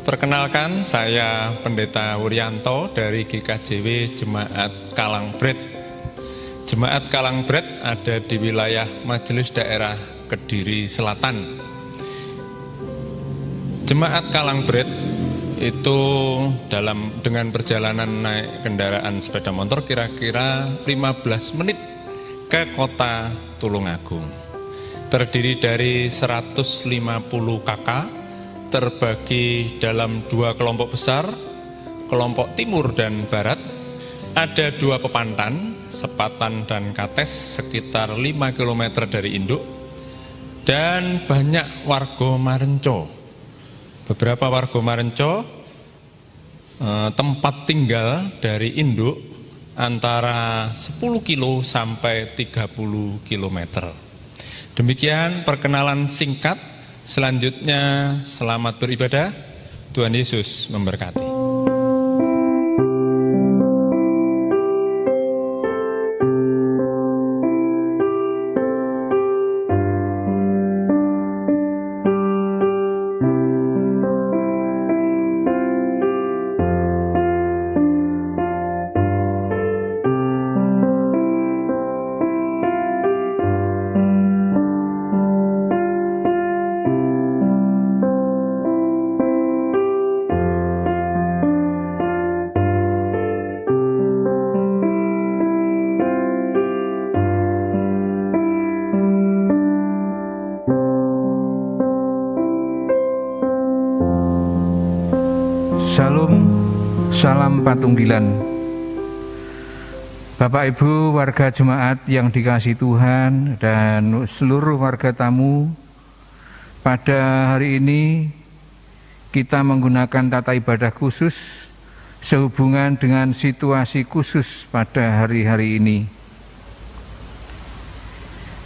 Perkenalkan, saya Pendeta Wuryanto dari GKJW Jemaat Kalangbret. Jemaat Kalangbret ada di wilayah Majelis Daerah Kediri Selatan. Jemaat Kalangbret itu dengan perjalanan naik kendaraan sepeda motor kira-kira 15 menit ke kota Tulungagung. Terdiri dari 150 kakak, terbagi dalam dua kelompok besar, kelompok timur dan barat. Ada dua pepantan, Sepatan dan Kates, sekitar 5 km dari induk, dan banyak warga Marenco. Beberapa warga Marenco tempat tinggal dari induk antara 10 kilo sampai 30 km. Demikian perkenalan singkat. Selanjutnya, selamat beribadah. Tuhan Yesus memberkati. Shalom, salam patunggilan. Bapak Ibu warga jemaat yang dikasihi Tuhan dan seluruh warga tamu, pada hari ini kita menggunakan tata ibadah khusus sehubungan dengan situasi khusus pada hari-hari ini.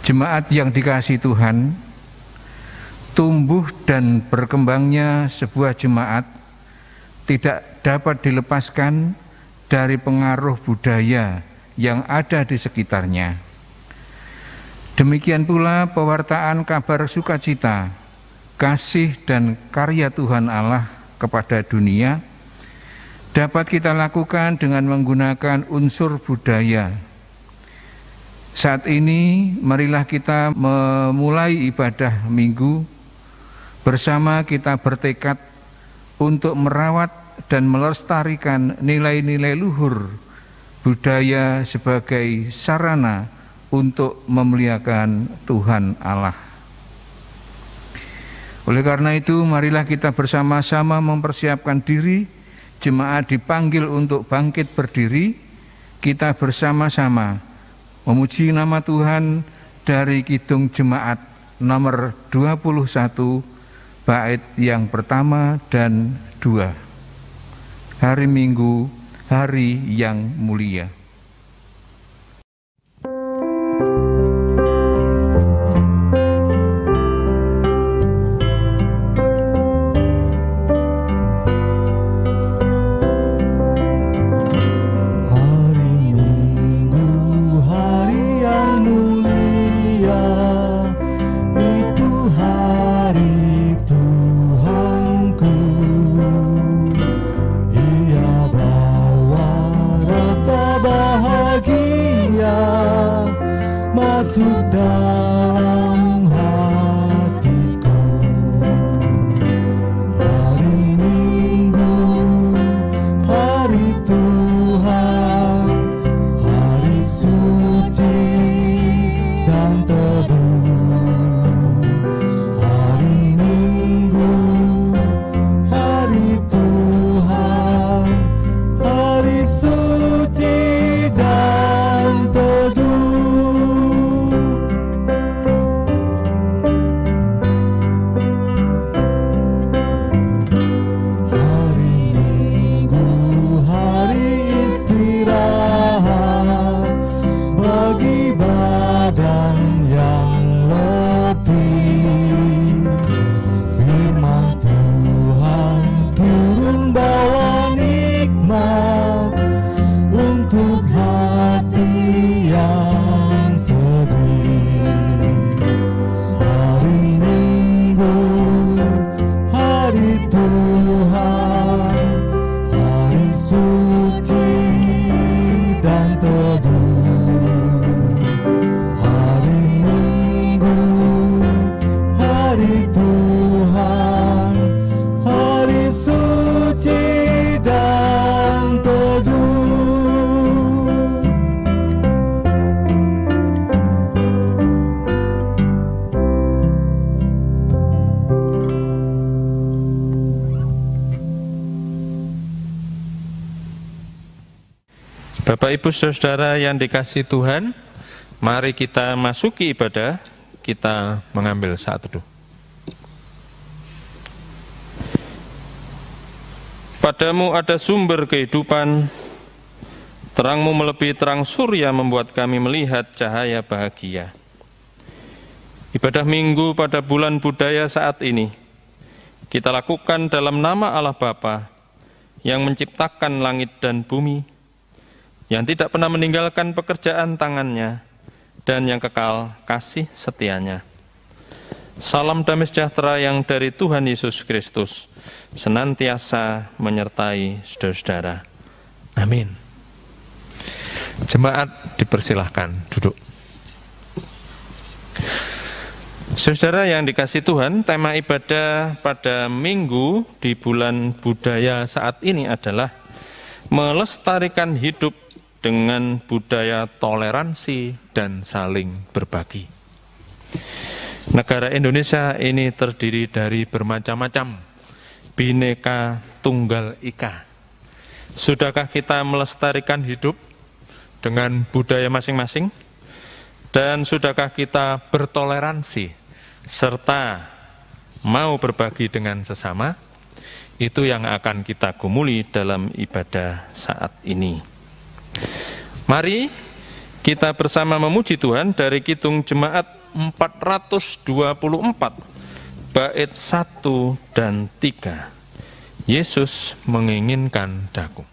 Jemaat yang dikasihi Tuhan, tumbuh dan berkembangnya sebuah jemaat tidak dapat dilepaskan dari pengaruh budaya yang ada di sekitarnya. Demikian pula pewartaan kabar sukacita, kasih dan karya Tuhan Allah kepada dunia dapat kita lakukan dengan menggunakan unsur budaya. Saat ini marilah kita memulai ibadah minggu bersama, kita bertekad untuk merawat dan melestarikan nilai-nilai luhur budaya sebagai sarana untuk memuliakan Tuhan Allah. Oleh karena itu, marilah kita bersama-sama mempersiapkan diri. Jemaat dipanggil untuk bangkit berdiri. Kita bersama-sama memuji nama Tuhan dari Kidung Jemaat nomor 21, bait yang pertama dan 2. Hari Minggu, hari yang mulia. Masuk dalam hatiku. Hari Minggu, hari Tuhan, hari suci dan teduh. Hari Minggu, hari Tuhan, hari suci dan teduh. Bapak Ibu Saudara yang dikasihi Tuhan, mari kita masuki ibadah, kita mengambil saat teduh. Padamu ada sumber kehidupan, terangmu melebihi terang surya membuat kami melihat cahaya bahagia. Ibadah Minggu pada bulan budaya saat ini, kita lakukan dalam nama Allah Bapa yang menciptakan langit dan bumi, yang tidak pernah meninggalkan pekerjaan tangannya, dan yang kekal kasih setianya. Salam damai sejahtera yang dari Tuhan Yesus Kristus senantiasa menyertai saudara-saudara. Amin. Jemaat dipersilahkan duduk. Saudara yang dikasihi Tuhan, tema ibadah pada Minggu di bulan budaya saat ini adalah melestarikan hidup dengan budaya toleransi dan saling berbagi. Negara Indonesia ini terdiri dari bermacam-macam, Bhinneka Tunggal Ika. Sudahkah kita melestarikan hidup dengan budaya masing-masing? Dan sudahkah kita bertoleransi serta mau berbagi dengan sesama? Itu yang akan kita gumuli dalam ibadah saat ini. Mari kita bersama memuji Tuhan dari Kidung Jemaat 424, bait 1 dan 3. Yesus menginginkan daku.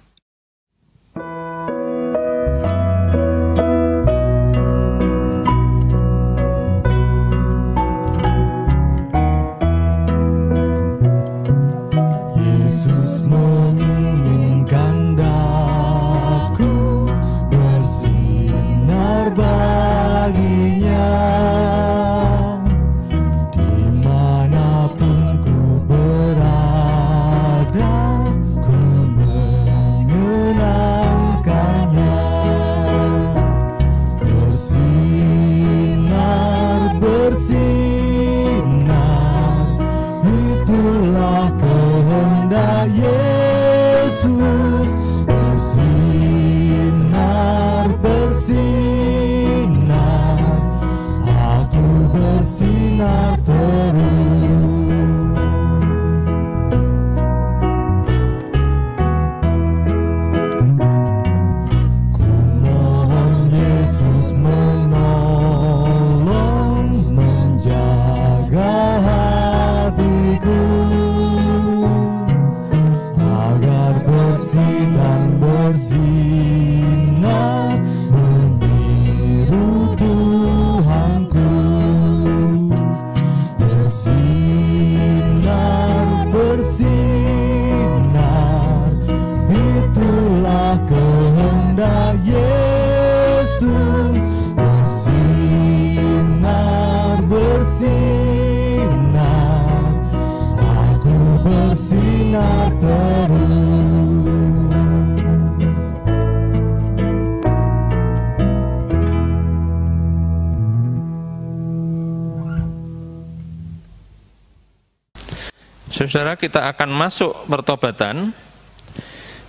Saudara, kita akan masuk pertobatan.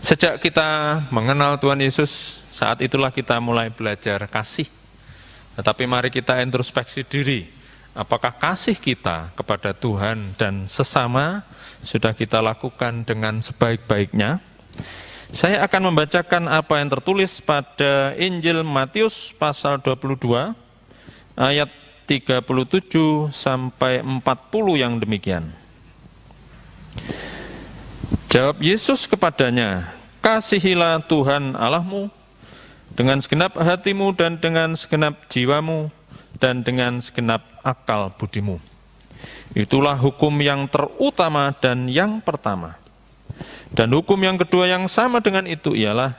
Sejak kita mengenal Tuhan Yesus, saat itulah kita mulai belajar kasih. Tetapi mari kita introspeksi diri. Apakah kasih kita kepada Tuhan dan sesama sudah kita lakukan dengan sebaik-baiknya? Saya akan membacakan apa yang tertulis pada Injil Matius pasal 22, ayat 37 sampai 40 yang demikian. Jawab Yesus kepadanya, kasihilah Tuhan Allahmu dengan segenap hatimu dan dengan segenap jiwamu dan dengan segenap akal budimu. Itulah hukum yang terutama dan yang pertama. Dan hukum yang kedua yang sama dengan itu ialah,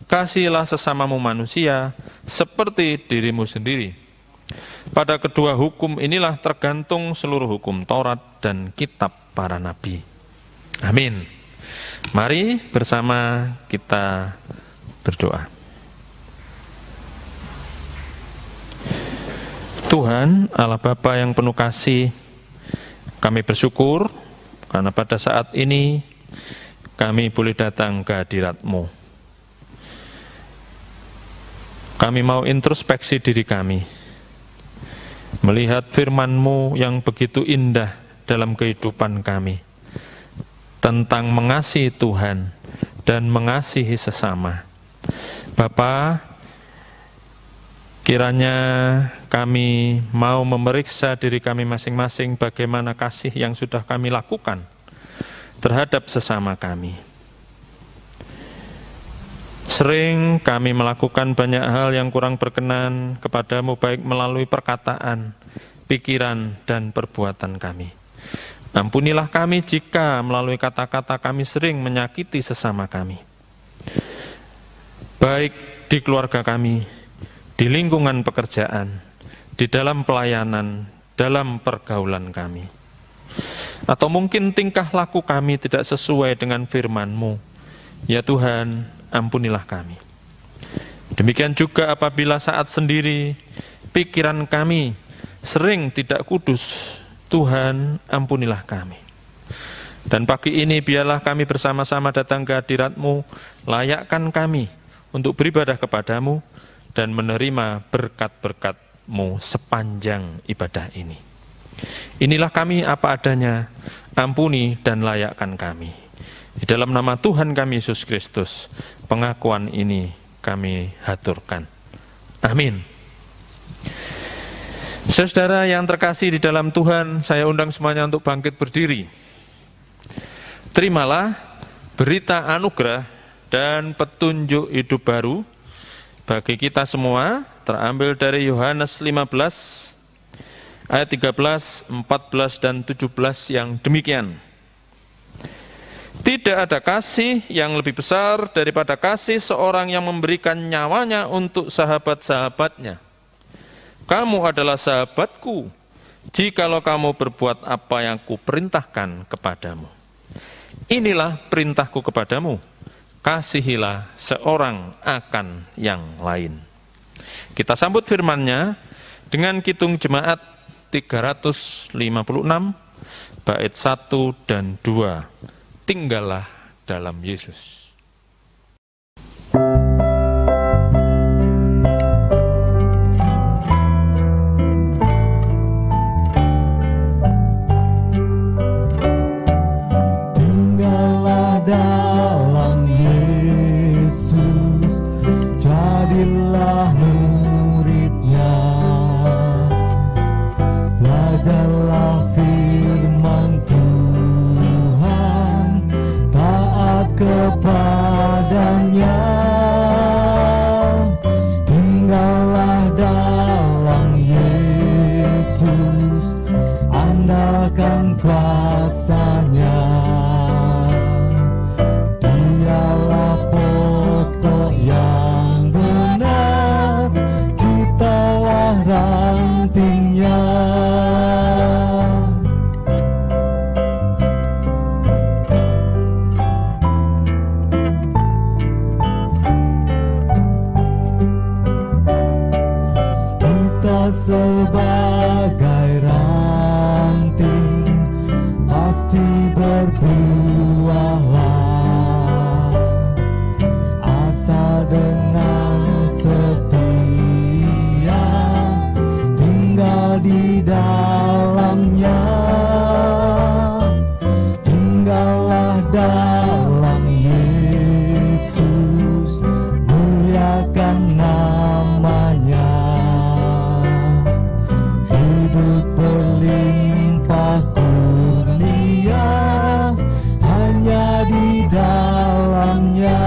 kasihilah sesamamu manusia seperti dirimu sendiri. Pada kedua hukum inilah tergantung seluruh hukum Taurat dan kitab para nabi. Amin. Mari bersama kita berdoa. Tuhan, Allah Bapa yang penuh kasih, kami bersyukur karena pada saat ini kami boleh datang ke hadirat-Mu. Kami mau introspeksi diri kami, melihat firman-Mu yang begitu indah dalam kehidupan kami, tentang mengasihi Tuhan dan mengasihi sesama. Bapa, kiranya kami mau memeriksa diri kami masing-masing bagaimana kasih yang sudah kami lakukan terhadap sesama kami. Sering kami melakukan banyak hal yang kurang berkenan kepadamu, baik melalui perkataan, pikiran, dan perbuatan kami. Ampunilah kami jika melalui kata-kata kami sering menyakiti sesama kami, baik di keluarga kami, di lingkungan pekerjaan, di dalam pelayanan, dalam pergaulan kami. Atau mungkin tingkah laku kami tidak sesuai dengan firman-Mu. Ya Tuhan, ampunilah kami. Demikian juga apabila saat sendiri pikiran kami sering tidak kudus, Tuhan, ampunilah kami. Dan pagi ini biarlah kami bersama-sama datang ke hadirat-Mu, layakkan kami untuk beribadah kepadamu dan menerima berkat-berkat-Mu sepanjang ibadah ini. Inilah kami apa adanya, ampuni dan layakkan kami. Di dalam nama Tuhan kami Yesus Kristus, pengakuan ini kami haturkan. Amin. Saudara yang terkasih di dalam Tuhan, saya undang semuanya untuk bangkit berdiri. Terimalah berita anugerah dan petunjuk hidup baru bagi kita semua, terambil dari Yohanes 15, ayat 13, 14, dan 17 yang demikian. Tidak ada kasih yang lebih besar daripada kasih seorang yang memberikan nyawanya untuk sahabat-sahabatnya. Kamu adalah sahabatku, jikalau kamu berbuat apa yang kuperintahkan kepadamu. Inilah perintahku kepadamu, kasihilah seorang akan yang lain. Kita sambut firman-Nya dengan Kidung Jemaat 356, bait 1 dan 2. Tinggallah dalam Yesus. Tinggallah dalam Yesus, jadilah murid-Nya. Belajarlah firman Tuhan, taat kepadanya. Tinggallah dalam Yesus, andalkan kuasa-Nya. Dialah pokok yang benar, kitalah rantingnya. Kita sebagai ranting pasti berbuahlah, asal dengan setia tinggal di dalamnya. Tinggallah dalam Yesus, muliakan namanya. Hidup berlimpah kurnia hanya di dalamnya.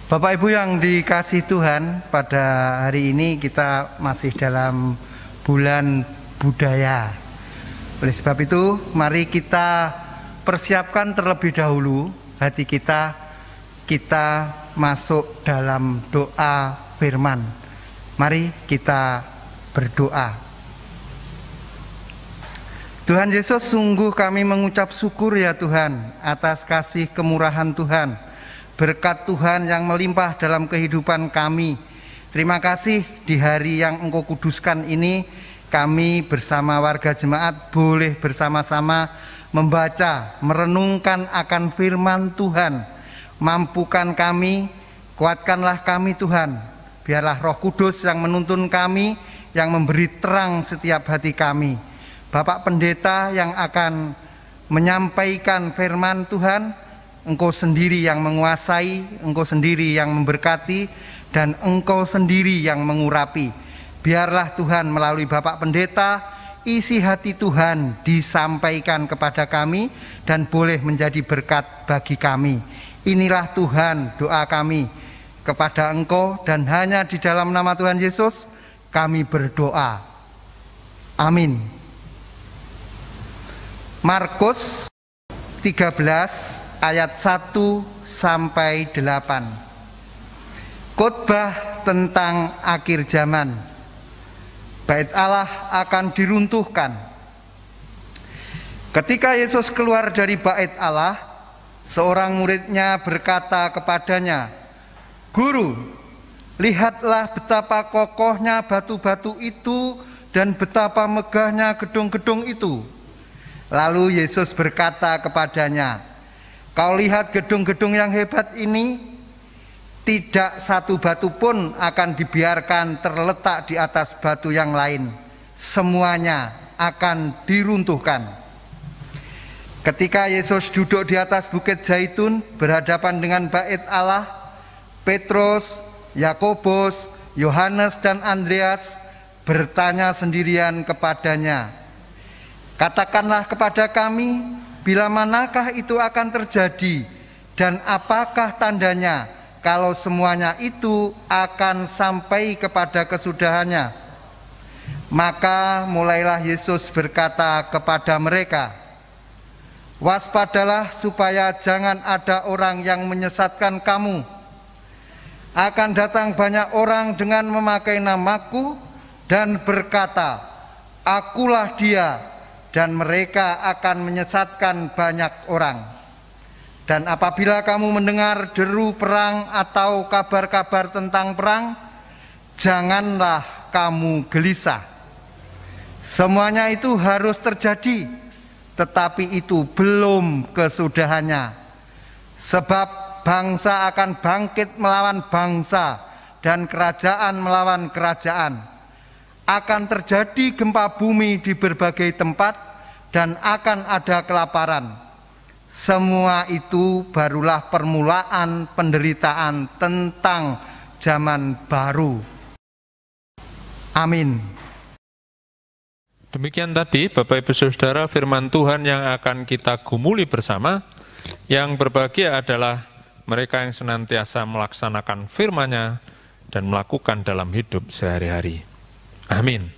Bapak Ibu yang dikasihi Tuhan, pada hari ini kita masih dalam bulan budaya. Oleh sebab itu, mari kita persiapkan terlebih dahulu hati kita masuk dalam doa firman. Mari kita berdoa. Tuhan Yesus, sungguh kami mengucap syukur ya Tuhan atas kasih kemurahan Tuhan, berkat Tuhan yang melimpah dalam kehidupan kami. Terima kasih di hari yang Engkau kuduskan ini, kami bersama warga jemaat boleh bersama-sama membaca, merenungkan akan firman Tuhan. Mampukan kami, kuatkanlah kami Tuhan. Biarlah Roh Kudus yang menuntun kami, yang memberi terang setiap hati kami. Bapak Pendeta yang akan menyampaikan firman Tuhan, Engkau sendiri yang menguasai, Engkau sendiri yang memberkati, dan Engkau sendiri yang mengurapi. Biarlah Tuhan melalui Bapak Pendeta, isi hati Tuhan disampaikan kepada kami dan boleh menjadi berkat bagi kami. Inilah Tuhan doa kami kepada Engkau, dan hanya di dalam nama Tuhan Yesus kami berdoa. Amin. Markus 13 ayat 1 sampai 8. Khotbah tentang akhir zaman. Bait Allah akan diruntuhkan. Ketika Yesus keluar dari bait Allah, seorang muridnya berkata kepadanya, "Guru, lihatlah betapa kokohnya batu-batu itu dan betapa megahnya gedung-gedung itu." Lalu Yesus berkata kepadanya, "Kau lihat gedung-gedung yang hebat ini? Tidak satu batu pun akan dibiarkan terletak di atas batu yang lain. Semuanya akan diruntuhkan." Ketika Yesus duduk di atas bukit Zaitun berhadapan dengan bait Allah, Petrus, Yakobus, Yohanes dan Andreas bertanya sendirian kepadanya, "Katakanlah kepada kami, bila manakah itu akan terjadi, dan apakah tandanya kalau semuanya itu akan sampai kepada kesudahannya?" Maka mulailah Yesus berkata kepada mereka, "Waspadalah supaya jangan ada orang yang menyesatkan kamu. Akan datang banyak orang dengan memakai namaku dan berkata, 'Akulah dia,' dan mereka akan menyesatkan banyak orang. Dan apabila kamu mendengar deru perang atau kabar-kabar tentang perang, janganlah kamu gelisah. Semuanya itu harus terjadi, tetapi itu belum kesudahannya. Sebab bangsa akan bangkit melawan bangsa dan kerajaan melawan kerajaan. Akan terjadi gempa bumi di berbagai tempat dan akan ada kelaparan. Semua itu barulah permulaan penderitaan tentang zaman baru." Amin. Demikian tadi Bapak Ibu Saudara firman Tuhan yang akan kita gumuli bersama. Yang berbahagia adalah mereka yang senantiasa melaksanakan firman-Nya dan melakukan dalam hidup sehari-hari. Amin.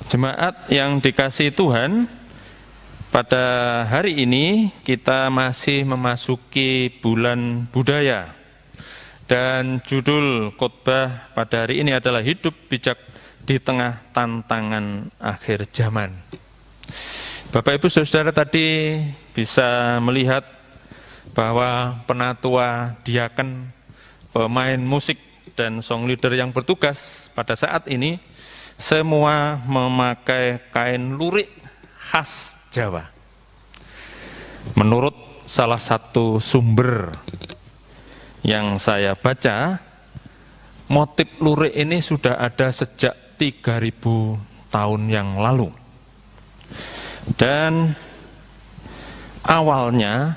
Jemaat yang dikasihi Tuhan, pada hari ini kita masih memasuki bulan budaya. Dan judul khotbah pada hari ini adalah Hidup Bijak di Tengah Tantangan Akhir Zaman. Bapak Ibu Saudara tadi bisa melihat bahwa penatua, diaken, pemain musik, dan song leader yang bertugas pada saat ini semua memakai kain lurik khas Jawa. Menurut salah satu sumber yang saya baca, motif lurik ini sudah ada sejak 3000 tahun yang lalu. Dan awalnya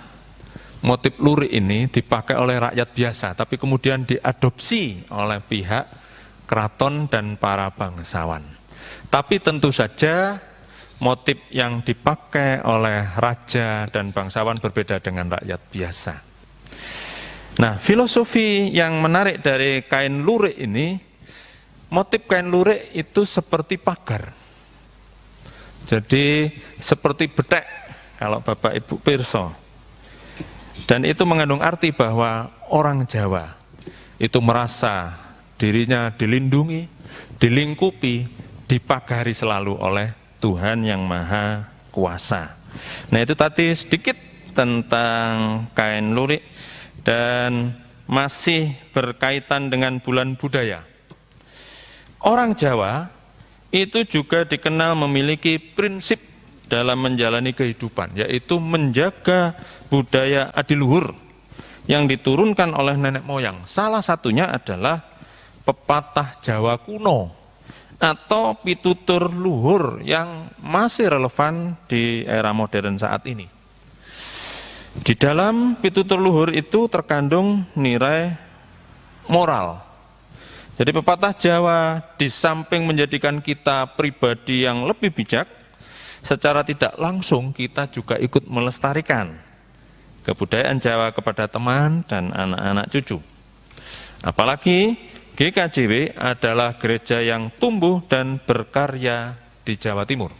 motif lurik ini dipakai oleh rakyat biasa, tapi kemudian diadopsi oleh pihak keraton dan para bangsawan. Tapi tentu saja motif yang dipakai oleh raja dan bangsawan berbeda dengan rakyat biasa. Nah, filosofi yang menarik dari kain lurik ini, motif kain lurik itu seperti pagar. Jadi seperti betek kalau Bapak Ibu pirsa. Dan itu mengandung arti bahwa orang Jawa itu merasa dirinya dilindungi, dilingkupi, dipagari selalu oleh Tuhan yang Maha Kuasa. Nah, itu tadi sedikit tentang kain lurik dan masih berkaitan dengan bulan budaya. Orang Jawa itu juga dikenal memiliki prinsip dalam menjalani kehidupan, yaitu menjaga budaya adiluhur yang diturunkan oleh nenek moyang. Salah satunya adalah pepatah Jawa kuno atau pitutur luhur yang masih relevan di era modern saat ini. Di dalam pitutur luhur itu terkandung nilai moral. Jadi pepatah Jawa di samping menjadikan kita pribadi yang lebih bijak, secara tidak langsung kita juga ikut melestarikan kebudayaan Jawa kepada teman dan anak-anak cucu. Apalagi GKJW adalah gereja yang tumbuh dan berkarya di Jawa Timur.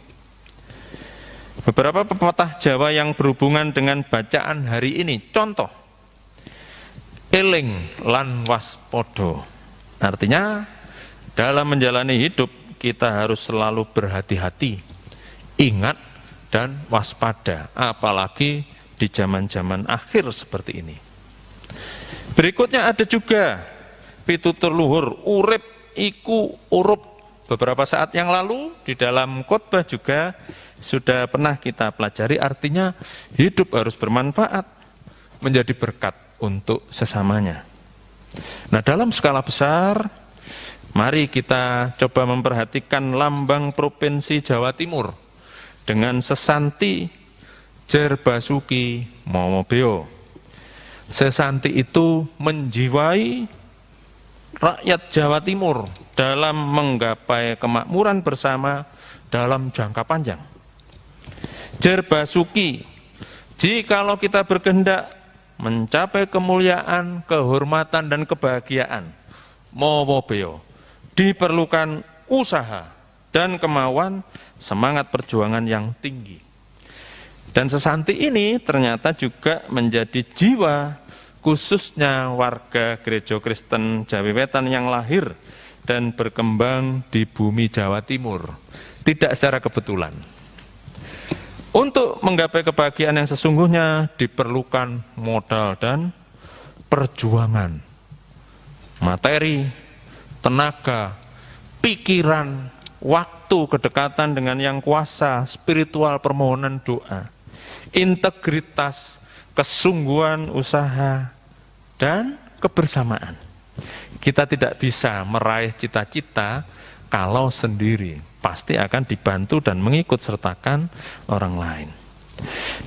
Beberapa pepatah Jawa yang berhubungan dengan bacaan hari ini, contoh, eling lan waspodo. Artinya, dalam menjalani hidup kita harus selalu berhati-hati, ingat dan waspada, apalagi di zaman-zaman akhir seperti ini. Berikutnya ada juga pitutur luhur, urip iku urup. Beberapa saat yang lalu di dalam khotbah juga sudah pernah kita pelajari, artinya hidup harus bermanfaat, menjadi berkat untuk sesamanya. Nah, dalam skala besar, mari kita coba memperhatikan lambang Provinsi Jawa Timur dengan sesanti Jer Basuki Momobeo. Sesanti itu menjiwai rakyat Jawa Timur dalam menggapai kemakmuran bersama dalam jangka panjang. Jer Basuki, jikalau kita berkehendak mencapai kemuliaan, kehormatan, dan kebahagiaan, Momobeo, diperlukan usaha dan kemauan, semangat perjuangan yang tinggi. Dan sesanti ini ternyata juga menjadi jiwa khususnya warga Gereja Kristen Jawi Wetan yang lahir dan berkembang di bumi Jawa Timur, tidak secara kebetulan. Untuk menggapai kebahagiaan yang sesungguhnya diperlukan modal dan perjuangan, materi, tenaga, pikiran, waktu, kedekatan dengan Yang Kuasa, spiritual, permohonan doa, integritas, kesungguhan usaha, dan kebersamaan. Kita tidak bisa meraih cita-cita kalau sendiri, pasti akan dibantu dan mengikut sertakan orang lain.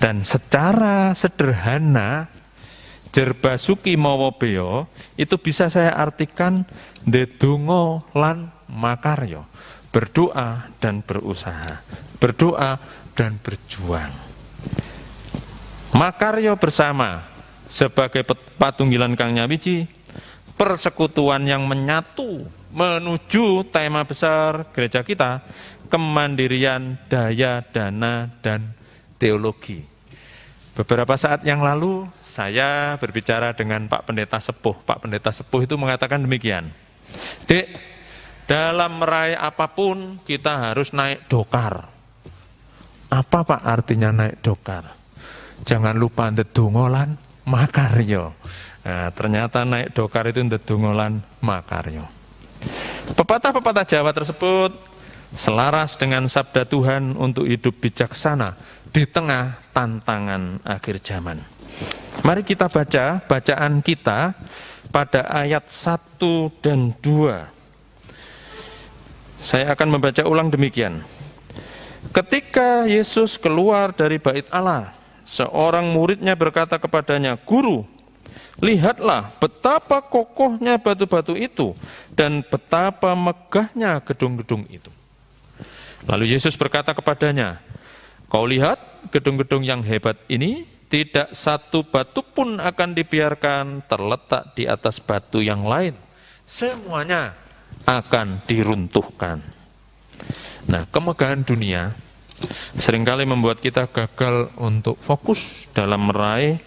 Dan secara sederhana, Jer Basuki Momobeo itu bisa saya artikan ndedonga lan makarya, berdoa dan berusaha, berdoa dan berjuang. Makarya bersama sebagai patunggilan Kang Nyawiji, persekutuan yang menyatu menuju tema besar gereja kita, kemandirian daya, dana, dan teologi. Beberapa saat yang lalu saya berbicara dengan Pak Pendeta Sepuh. Pak Pendeta Sepuh itu mengatakan demikian, Dek, dalam meraih apapun kita harus naik dokar. Apa Pak artinya naik dokar? Jangan lupa ndedonga lan makarya. Nah, ternyata naik dokar itu ndedonga lan makarya. Pepatah-pepatah Jawa tersebut selaras dengan sabda Tuhan untuk hidup bijaksana di tengah tantangan akhir zaman. Mari kita baca bacaan kita pada ayat 1 dan 2. Saya akan membaca ulang demikian. Ketika Yesus keluar dari bait Allah, seorang muridnya berkata kepadanya, Guru, lihatlah betapa kokohnya batu-batu itu dan betapa megahnya gedung-gedung itu. Lalu Yesus berkata kepadanya, "Kau lihat gedung-gedung yang hebat ini, tidak satu batu pun akan dibiarkan terletak di atas batu yang lain. Semuanya akan diruntuhkan." Nah, kemegahan dunia seringkali membuat kita gagal untuk fokus dalam meraih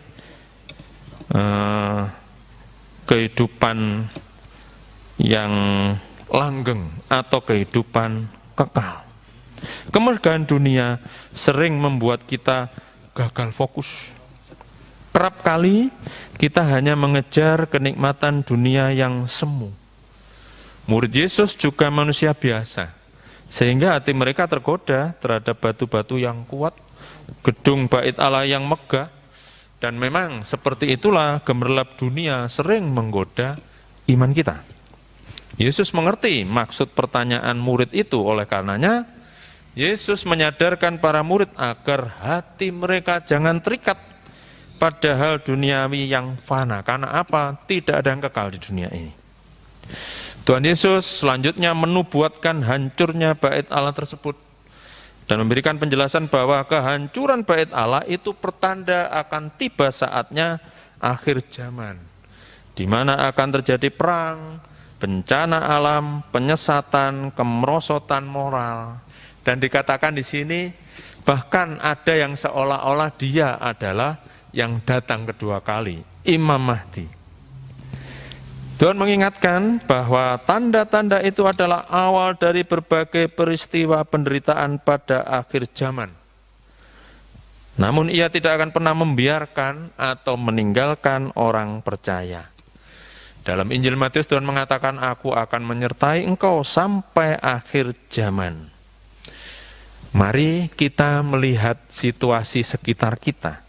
kehidupan yang langgeng atau kehidupan kekal. Kemegahan dunia sering membuat kita gagal fokus. Kerap kali kita hanya mengejar kenikmatan dunia yang semu. Murid Yesus juga manusia biasa, sehingga hati mereka tergoda terhadap batu-batu yang kuat, gedung bait Allah yang megah, dan memang seperti itulah gemerlap dunia sering menggoda iman kita. Yesus mengerti maksud pertanyaan murid itu, oleh karenanya Yesus menyadarkan para murid agar hati mereka jangan terikat pada hal duniawi yang fana. Karena apa? Tidak ada yang kekal di dunia ini. Tuhan Yesus selanjutnya menubuatkan hancurnya bait Allah tersebut dan memberikan penjelasan bahwa kehancuran bait Allah itu pertanda akan tiba saatnya akhir zaman, di mana akan terjadi perang, bencana alam, penyesatan, kemerosotan moral. Dan dikatakan di sini bahkan ada yang seolah-olah dia adalah yang datang kedua kali, Imam Mahdi. Tuhan mengingatkan bahwa tanda-tanda itu adalah awal dari berbagai peristiwa penderitaan pada akhir zaman. Namun ia tidak akan pernah membiarkan atau meninggalkan orang percaya. Dalam Injil Matius Tuhan mengatakan, "Aku akan menyertai engkau sampai akhir zaman." Mari kita melihat situasi sekitar kita.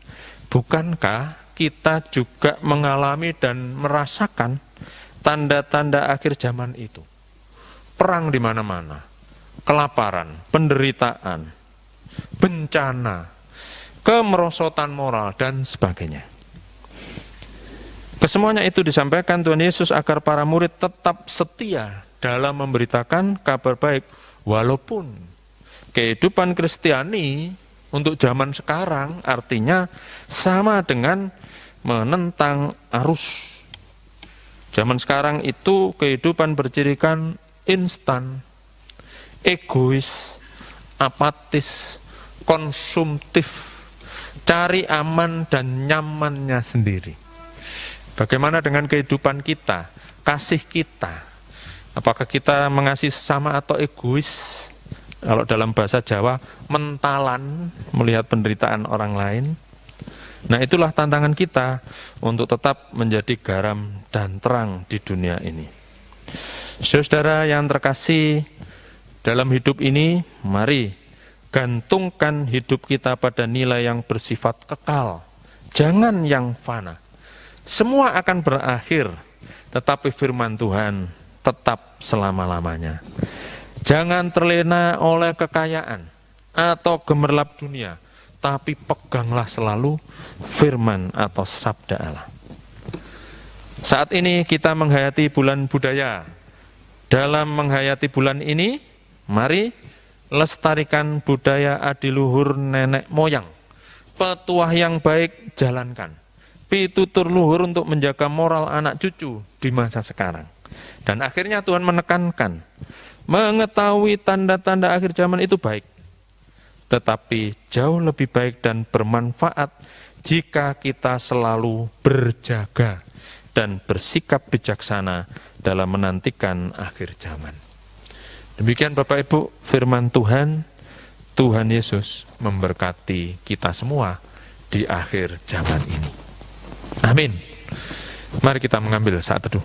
Bukankah kita juga mengalami dan merasakan tanda-tanda akhir zaman itu? Perang di mana-mana, kelaparan, penderitaan, bencana, kemerosotan moral, dan sebagainya. Kesemuanya itu disampaikan Tuhan Yesus agar para murid tetap setia dalam memberitakan kabar baik, walaupun kehidupan Kristiani untuk zaman sekarang artinya sama dengan menentang arus. Zaman sekarang itu kehidupan bercirikan instan, egois, apatis, konsumtif, cari aman dan nyamannya sendiri. Bagaimana dengan kehidupan kita, kasih kita? Apakah kita mengasihi sesama atau egois? Kalau dalam bahasa Jawa, mentalan melihat penderitaan orang lain. Nah, itulah tantangan kita untuk tetap menjadi garam dan terang di dunia ini. Saudara yang terkasih, dalam hidup ini, mari gantungkan hidup kita pada nilai yang bersifat kekal. Jangan yang fana. Semua akan berakhir, tetapi firman Tuhan tetap selama-lamanya. Jangan terlena oleh kekayaan atau gemerlap dunia, tapi peganglah selalu firman atau sabda Allah. Saat ini kita menghayati bulan budaya. Dalam menghayati bulan ini, mari lestarikan budaya adiluhur nenek moyang. Petuah yang baik jalankan. Pitutur luhur untuk menjaga moral anak cucu di masa sekarang. Dan akhirnya Tuhan menekankan, mengetahui tanda-tanda akhir zaman itu baik, tetapi jauh lebih baik dan bermanfaat jika kita selalu berjaga dan bersikap bijaksana dalam menantikan akhir zaman. Demikian Bapak Ibu firman Tuhan. Tuhan Yesus memberkati kita semua di akhir zaman ini. Amin. Mari kita mengambil saat teduh.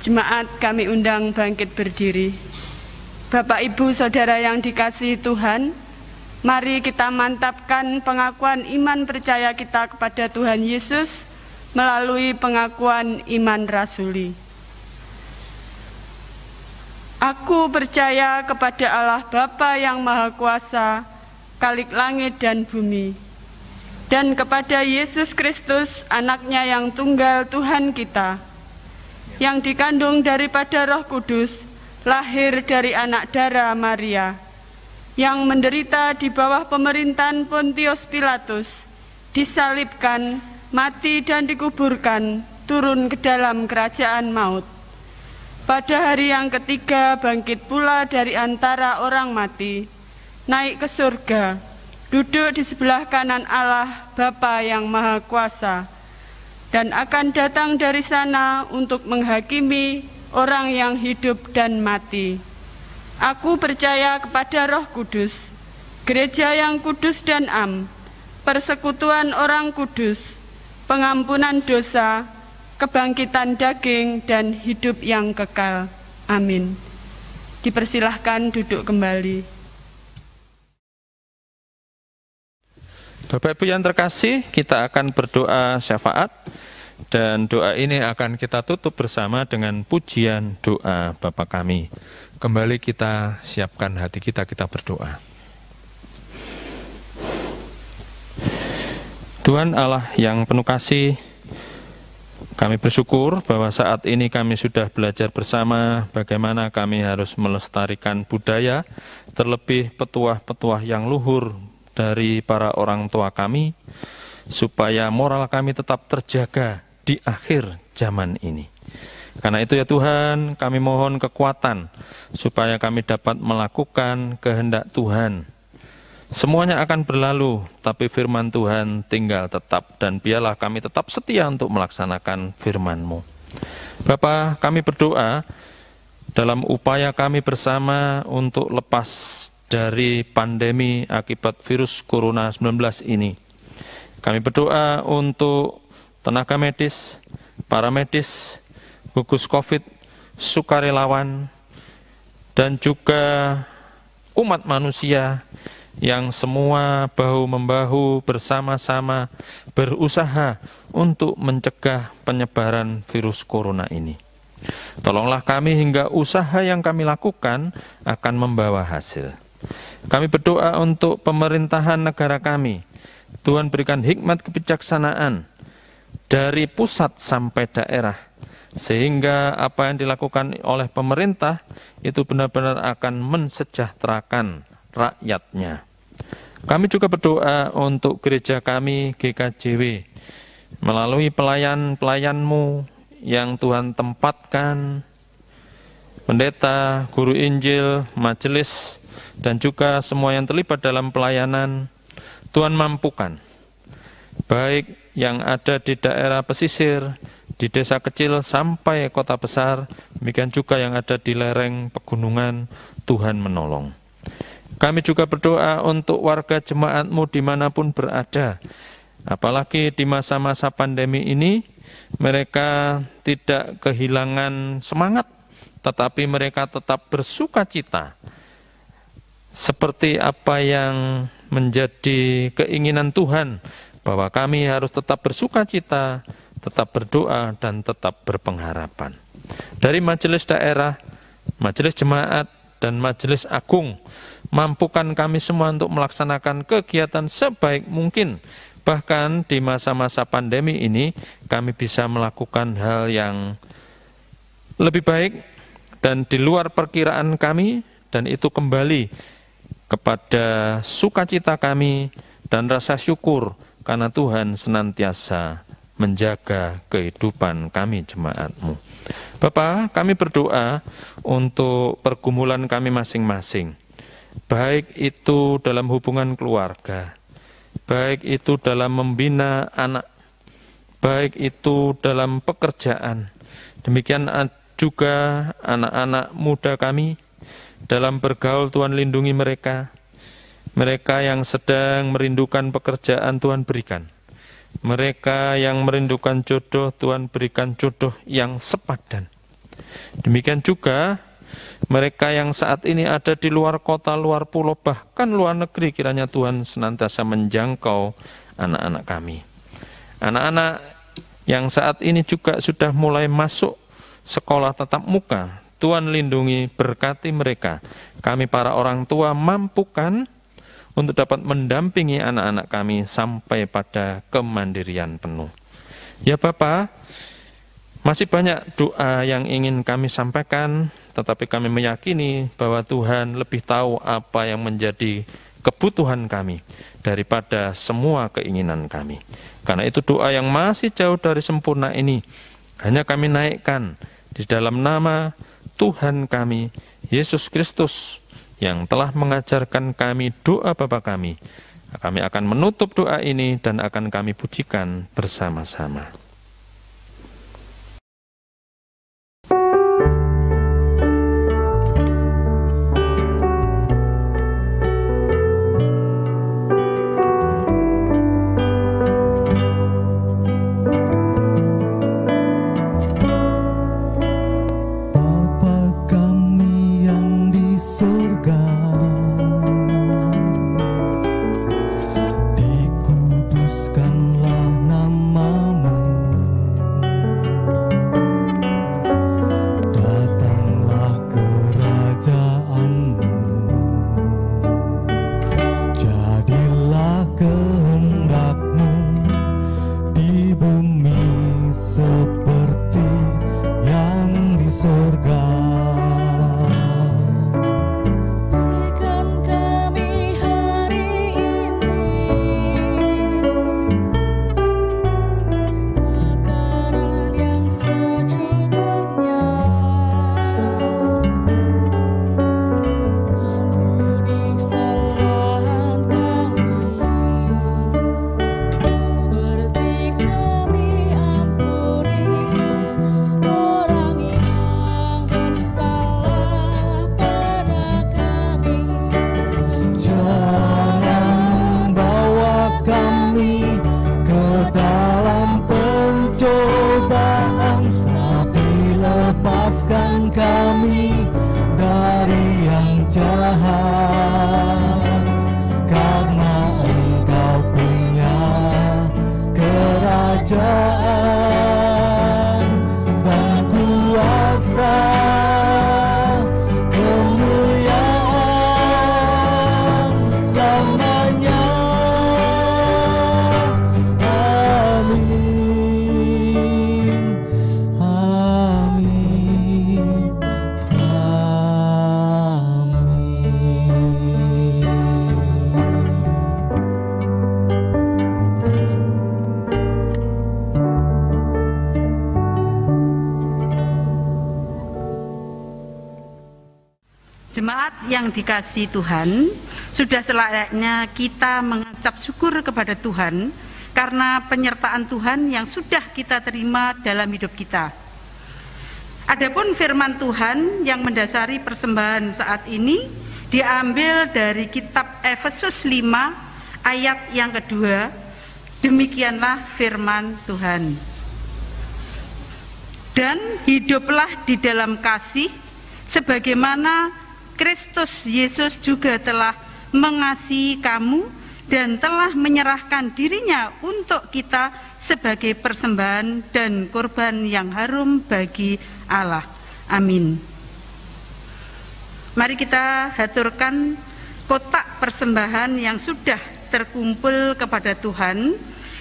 Jemaat kami undang bangkit berdiri. Bapak, Ibu, Saudara yang dikasihi Tuhan, mari kita mantapkan pengakuan iman percaya kita kepada Tuhan Yesus melalui pengakuan iman rasuli. Aku percaya kepada Allah Bapa yang Maha Kuasa, Khalik langit dan bumi, dan kepada Yesus Kristus, Anaknya yang tunggal Tuhan kita, yang dikandung daripada Roh Kudus, lahir dari anak darah Maria, yang menderita di bawah pemerintahan Pontius Pilatus, disalibkan, mati dan dikuburkan, turun ke dalam kerajaan maut. Pada hari yang ketiga bangkit pula dari antara orang mati, naik ke surga, duduk di sebelah kanan Allah Bapa yang Maha Kuasa, dan akan datang dari sana untuk menghakimi orang yang hidup dan mati. Aku percaya kepada Roh Kudus, gereja yang kudus dan am, persekutuan orang kudus, pengampunan dosa, kebangkitan daging, dan hidup yang kekal. Amin. Dipersilahkan duduk kembali. Bapak Ibu yang terkasih, kita akan berdoa syafaat, dan doa ini akan kita tutup bersama dengan pujian doa Bapa kami. Kembali kita siapkan hati kita berdoa. Tuhan Allah yang penuh kasih, kami bersyukur bahwa saat ini kami sudah belajar bersama bagaimana kami harus melestarikan budaya, terlebih petuah-petuah yang luhur dari para orang tua kami, supaya moral kami tetap terjaga di akhir zaman ini. Karena itu ya Tuhan, kami mohon kekuatan supaya kami dapat melakukan kehendak Tuhan. Semuanya akan berlalu, tapi firman Tuhan tinggal tetap, dan biarlah kami tetap setia untuk melaksanakan firman-Mu. Bapa, kami berdoa dalam upaya kami bersama untuk lepas dari pandemi akibat virus Corona 19 ini. Kami berdoa untuk tenaga medis, para medis, gugus COVID, sukarelawan, dan juga umat manusia yang semua bahu-membahu bersama-sama berusaha untuk mencegah penyebaran virus corona ini. Tolonglah kami hingga usaha yang kami lakukan akan membawa hasil. Kami berdoa untuk pemerintahan negara kami. Tuhan berikan hikmat kebijaksanaan dari pusat sampai daerah, sehingga apa yang dilakukan oleh pemerintah itu benar-benar akan mensejahterakan rakyatnya. Kami juga berdoa untuk gereja kami GKJW, melalui pelayan-pelayan-Mu yang Tuhan tempatkan, pendeta, guru Injil, majelis, dan juga semua yang terlibat dalam pelayanan. Tuhan mampukan, baik yang ada di daerah pesisir, di desa kecil sampai kota besar, demikian juga yang ada di lereng pegunungan. Tuhan menolong. Kami juga berdoa untuk warga jemaat-Mu dimanapun berada, apalagi di masa-masa pandemi ini, mereka tidak kehilangan semangat, tetapi mereka tetap bersuka cita, seperti apa yang menjadi keinginan Tuhan, bahwa kami harus tetap bersuka cita, tetap berdoa, dan tetap berpengharapan. Dari majelis daerah, majelis jemaat, dan majelis agung, mampukan kami semua untuk melaksanakan kegiatan sebaik mungkin. Bahkan di masa-masa pandemi ini, kami bisa melakukan hal yang lebih baik dan di luar perkiraan kami, dan itu kembali kepada sukacita kami dan rasa syukur karena Tuhan senantiasa menjaga kehidupan kami jemaat-Mu. Bapa, kami berdoa untuk pergumulan kami masing-masing, baik itu dalam hubungan keluarga, baik itu dalam membina anak, baik itu dalam pekerjaan, demikian juga anak-anak muda kami. Dalam bergaul, Tuhan lindungi mereka. Mereka yang sedang merindukan pekerjaan, Tuhan berikan. Mereka yang merindukan jodoh, Tuhan berikan jodoh yang sepadan. Demikian juga mereka yang saat ini ada di luar kota, luar pulau, bahkan luar negeri, kiranya Tuhan senantiasa menjangkau anak-anak kami. Anak-anak yang saat ini juga sudah mulai masuk sekolah tatap muka, Tuhan lindungi, berkati mereka. Kami para orang tua mampukan untuk dapat mendampingi anak-anak kami sampai pada kemandirian penuh. Ya Bapa, masih banyak doa yang ingin kami sampaikan, tetapi kami meyakini bahwa Tuhan lebih tahu apa yang menjadi kebutuhan kami daripada semua keinginan kami. Karena itu doa yang masih jauh dari sempurna ini hanya kami naikkan di dalam nama Tuhan kami, Yesus Kristus, yang telah mengajarkan kami doa Bapa kami. Kami akan menutup doa ini dan akan kami pujikan bersama-sama. Jemaat yang dikasihi Tuhan, sudah selayaknya kita mengucap syukur kepada Tuhan karena penyertaan Tuhan yang sudah kita terima dalam hidup kita. Adapun firman Tuhan yang mendasari persembahan saat ini diambil dari kitab Efesus 5 ayat yang kedua. Demikianlah firman Tuhan. Dan hiduplah di dalam kasih sebagaimana Kristus Yesus juga telah mengasihi kamu dan telah menyerahkan dirinya untuk kita sebagai persembahan dan kurban yang harum bagi Allah. Amin. Mari kita haturkan kotak persembahan yang sudah terkumpul kepada Tuhan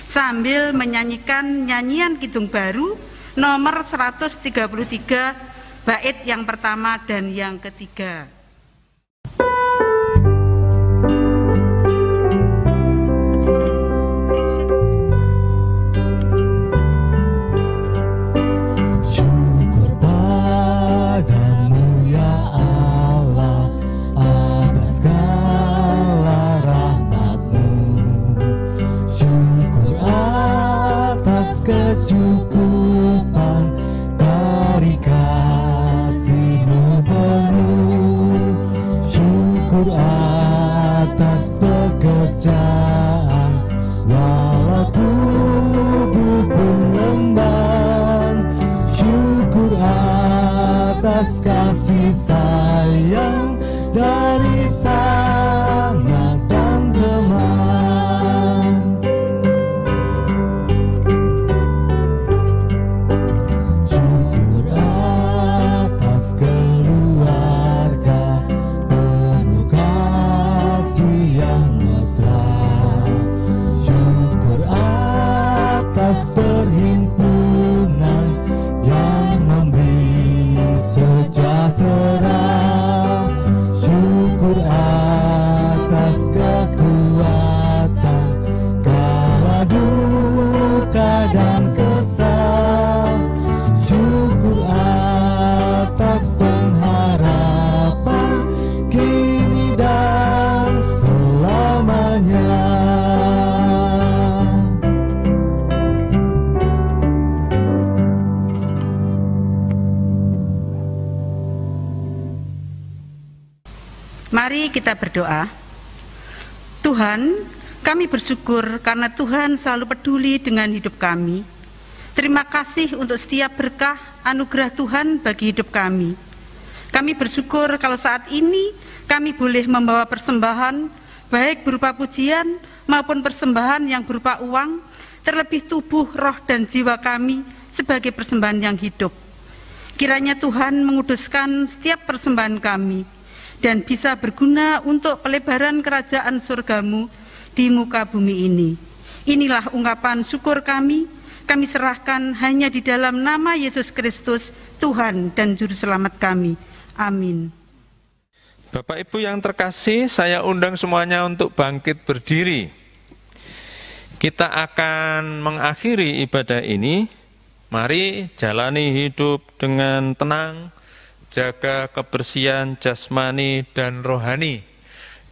sambil menyanyikan nyanyian Kidung Baru nomor 133 bait yang pertama dan yang ketiga. Kecukupan dari kasih-Mu penuh. atas kasih sayang dari sanak dan teman. Syukur atas keluarga penuh kasih yang mesra. Syukur atas perhimpunan yang memberi sejahtera. Syukur atas kekuatan kala duka dan kesal. Syukur atas pengharapan kini dan selamanya. Mari kita berdoa. Tuhan, kami bersyukur karena Tuhan selalu peduli dengan hidup kami. Terima kasih untuk setiap berkah anugerah Tuhan bagi hidup kami. Kami bersyukur kalau saat ini kami boleh membawa persembahan, baik berupa pujian maupun persembahan yang berupa uang, terlebih tubuh, roh, dan jiwa kami sebagai persembahan yang hidup. Kiranya Tuhan menguduskan setiap persembahan kami, dan bisa berguna untuk pelebaran kerajaan surgamu di muka bumi ini. Inilah ungkapan syukur kami serahkan hanya di dalam nama Yesus Kristus, Tuhan dan Juru Selamat kami. Amin. Bapak Ibu yang terkasih, saya undang semuanya untuk bangkit berdiri. Kita akan mengakhiri ibadah ini. Mari jalani hidup dengan tenang, jaga kebersihan jasmani dan rohani.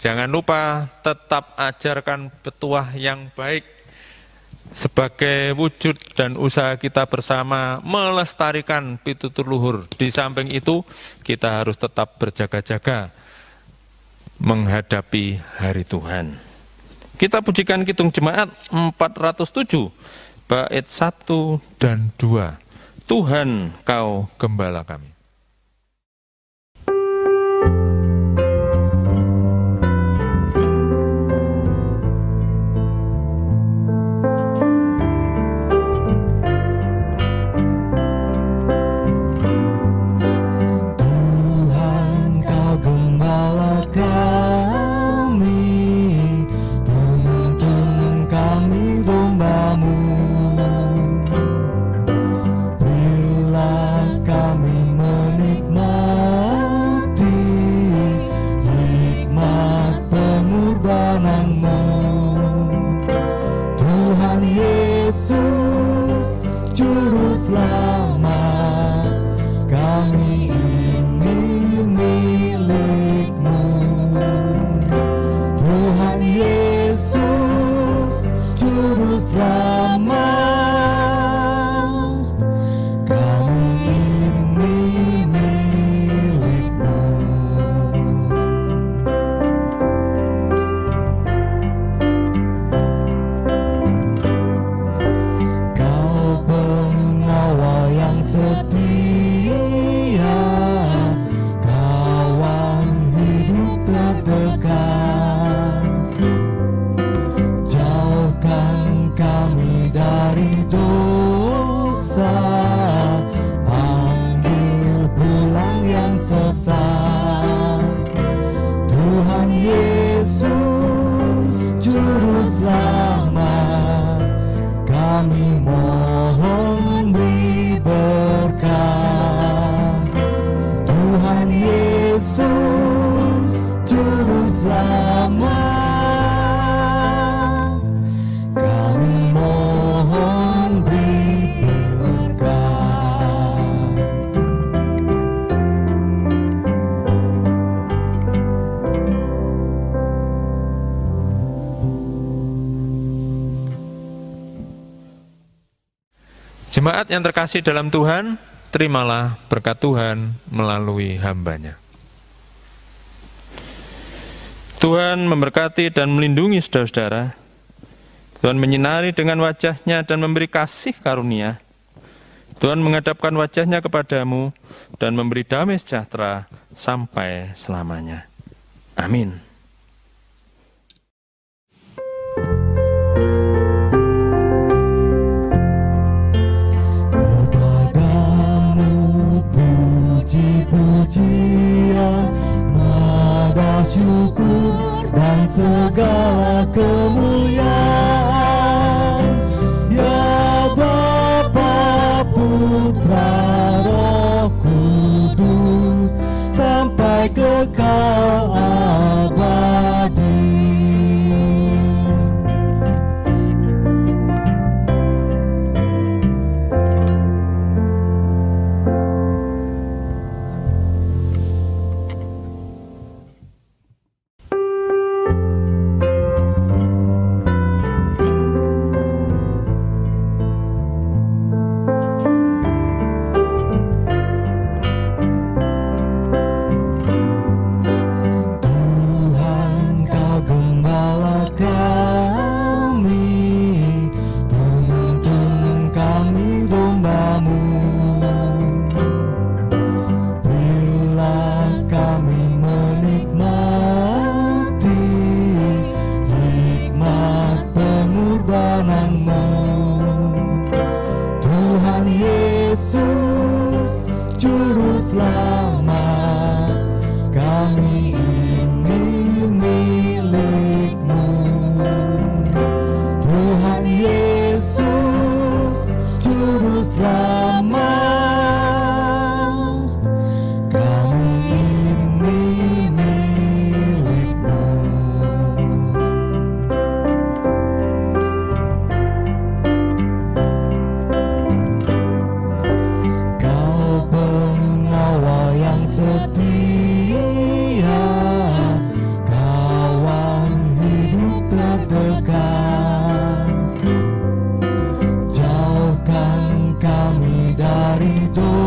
Jangan lupa tetap ajarkan petuah yang baik sebagai wujud dan usaha kita bersama melestarikan pitutur luhur. Di samping itu, kita harus tetap berjaga-jaga menghadapi hari Tuhan. Kita pujikan Kidung Jemaat 407, bait 1 dan 2. Tuhan, Kau Gembala kami. Jemaat yang terkasih dalam Tuhan, terimalah berkat Tuhan melalui hamba-Nya. Tuhan memberkati dan melindungi saudara-saudara. Tuhan menyinari dengan wajah-Nya dan memberi kasih karunia. Tuhan menghadapkan wajah-Nya kepadamu dan memberi damai sejahtera sampai selamanya. Amin. Kepadamu puji-pujian, nada syukur dan segala kemuliaan, ya Bapa, Putra, Roh Kudus, sampai kekal abadi. Jauhkan kami dari dosa.